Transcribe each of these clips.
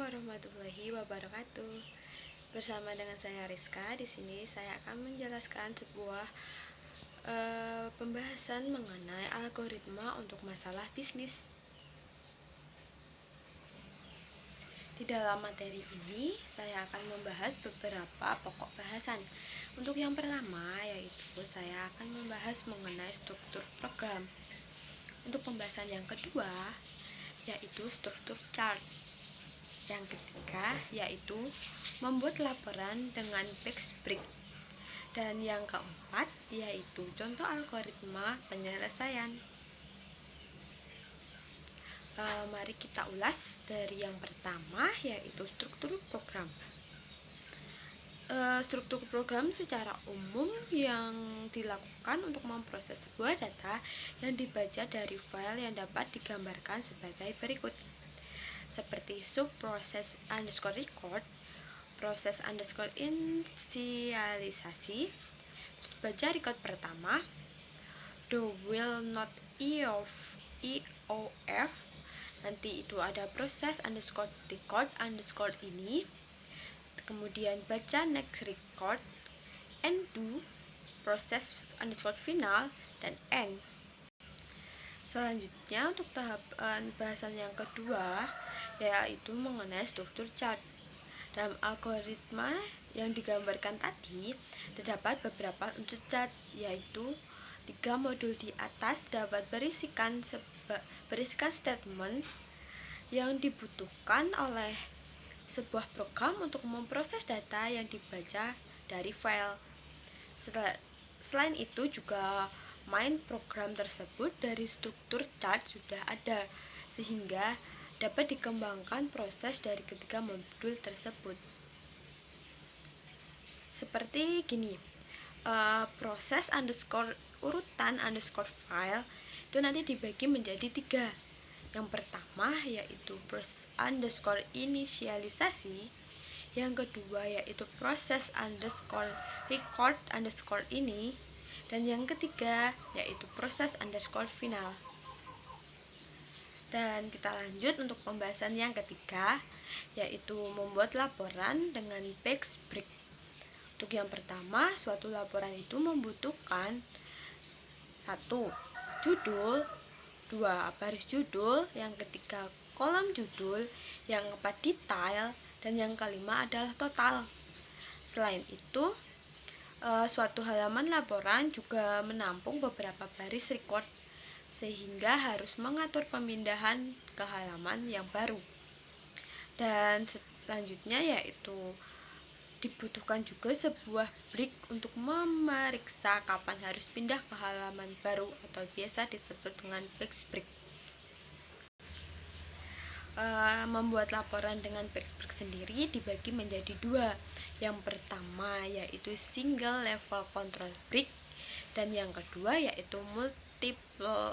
warahmatullahi wabarakatuh. Bersama dengan saya Rizka, di sini saya akan menjelaskan sebuah pembahasan mengenai algoritma untuk masalah bisnis. Di dalam materi ini, saya akan membahas beberapa pokok bahasan. Untuk yang pertama, yaitu saya akan membahas mengenai struktur program. Untuk pembahasan yang kedua, yaitu struktur chart. Yang ketiga, yaitu membuat laporan dengan backbreak. Dan yang keempat, yaitu contoh algoritma penyelesaian. Mari kita ulas dari yang pertama, yaitu struktur program. Struktur program secara umum yang dilakukan untuk memproses sebuah data yang dibaca dari file yang dapat digambarkan sebagai berikut, seperti subproses underscore record, proses underscore inisialisasi, terus baca record pertama, do will not eof, nanti itu ada proses underscore record underscore ini, kemudian baca next record, and do, proses underscore final, dan end. Selanjutnya untuk tahap bahasan yang kedua, yaitu mengenai struktur chart. Dalam algoritma yang digambarkan tadi, terdapat beberapa unsur chart, yaitu 3 modul di atas dapat berisikan statement yang dibutuhkan oleh sebuah program untuk memproses data yang dibaca dari file. Selain itu juga main program tersebut dari struktur chart sudah ada, sehingga dapat dikembangkan proses dari ketiga modul tersebut. Seperti gini, proses underscore urutan underscore file itu nanti dibagi menjadi 3. Yang pertama yaitu proses underscore inisialisasi, yang kedua yaitu proses underscore record underscore ini, dan yang ketiga yaitu proses underscore final. Dan kita lanjut untuk pembahasan yang ketiga, yaitu membuat laporan dengan backbreak. Untuk yang pertama, suatu laporan itu membutuhkan 1. Judul, 2. Baris judul, yang ketiga kolom judul, yang keempat detail, dan yang kelima adalah total. Selain itu, suatu halaman laporan juga menampung beberapa baris record, sehingga harus mengatur pemindahan ke halaman yang baru. Dan selanjutnya yaitu dibutuhkan juga sebuah break untuk memeriksa kapan harus pindah ke halaman baru atau biasa disebut dengan backbreak. Membuat laporan dengan backbreak sendiri dibagi menjadi 2. Yang pertama yaitu single level control break, dan yang kedua yaitu multiple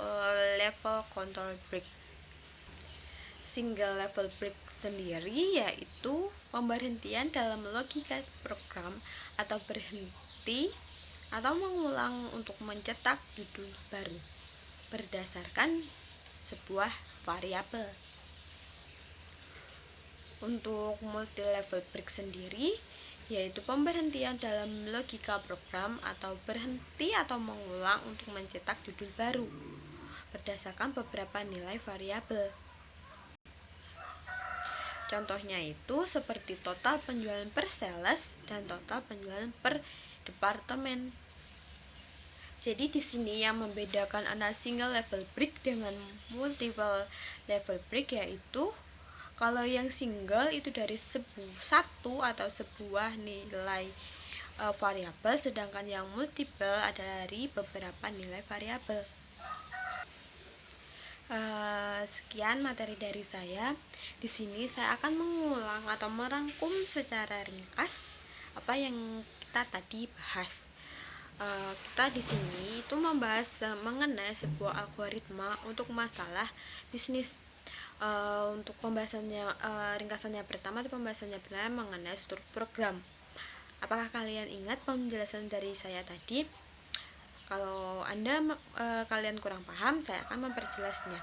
level control break. Single level break sendiri yaitu pemberhentian dalam logika program atau berhenti atau mengulang untuk mencetak judul baru berdasarkan sebuah variabel. Untuk multi level break sendiri yaitu pemberhentian dalam logika program atau berhenti atau mengulang untuk mencetak judul baru berdasarkan beberapa nilai variabel. Contohnya itu seperti total penjualan per sales dan total penjualan per departemen. Jadi di sini yang membedakan antara single level break dengan multiple level break yaitu kalau yang single itu dari satu atau sebuah nilai variabel, sedangkan yang multiple adalah dari beberapa nilai variabel. Sekian materi dari saya. Di sini saya akan mengulang atau merangkum secara ringkas apa yang kita tadi bahas. Kita di sini itu membahas mengenai sebuah algoritma untuk masalah bisnis. Untuk pembahasannya ringkasannya pertama itu pembahasannya mengenai struktur program. Apakah kalian ingat penjelasan dari saya tadi? Kalau kalian kurang paham, saya akan memperjelasnya.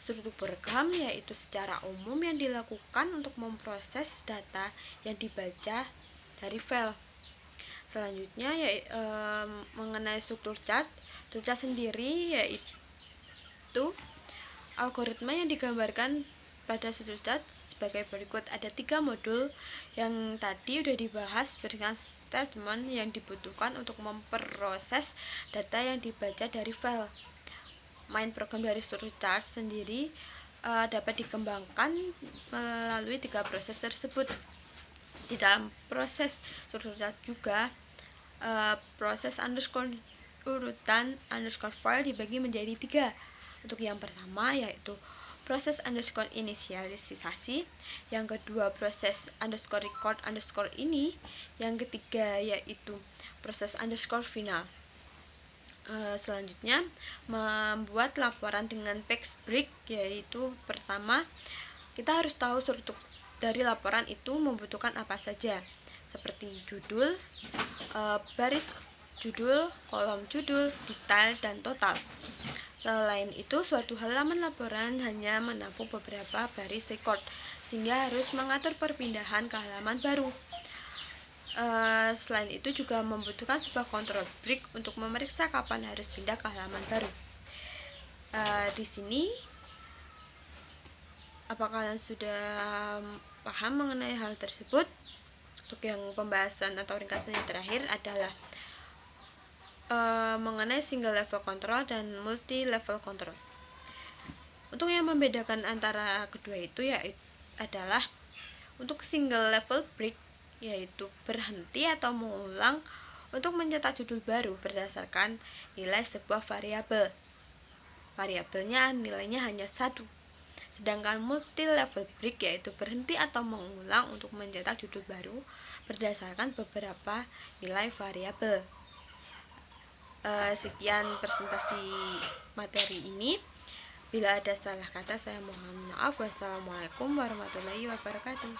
struktur program yaitu secara umum yang dilakukan untuk memproses data yang dibaca dari file. Selanjutnya mengenai struktur chart. Struktur chart sendiri yaitu algoritma yang digambarkan pada struktur chart sebagai berikut. Ada 3 modul yang tadi udah dibahas berdasarkan statement yang dibutuhkan untuk memproses data yang dibaca dari file. Main program dari struktur chart sendiri dapat dikembangkan melalui 3 proses tersebut. Di dalam proses struktur chart juga proses underscore urutan underscore file dibagi menjadi 3. Untuk yang pertama yaitu proses underscore inisialisasi, yang kedua proses underscore record underscore ini, yang ketiga yaitu proses underscore final. Selanjutnya membuat laporan dengan PageBreak, yaitu pertama kita harus tahu struktur dari laporan itu membutuhkan apa saja, seperti judul, baris judul, kolom judul, detail, dan total. Selain itu, suatu halaman laporan hanya menampung beberapa baris record, sehingga harus mengatur perpindahan ke halaman baru. Selain itu juga membutuhkan sebuah control break untuk memeriksa kapan harus pindah ke halaman baru. Di sini, apakah kalian sudah paham mengenai hal tersebut? Untuk yang pembahasan atau ringkasan yang terakhir adalah mengenai single level control dan multi level control. Untuk yang membedakan antara kedua itu adalah untuk single level break, yaitu berhenti atau mengulang untuk mencetak judul baru berdasarkan nilai sebuah variabel. Variabelnya nilainya hanya 1. Sedangkan multi level break yaitu berhenti atau mengulang untuk mencetak judul baru berdasarkan beberapa nilai variabel. Sekian presentasi materi ini. Bila ada salah kata saya mohon maaf. Wassalamualaikum warahmatullahi wabarakatuh.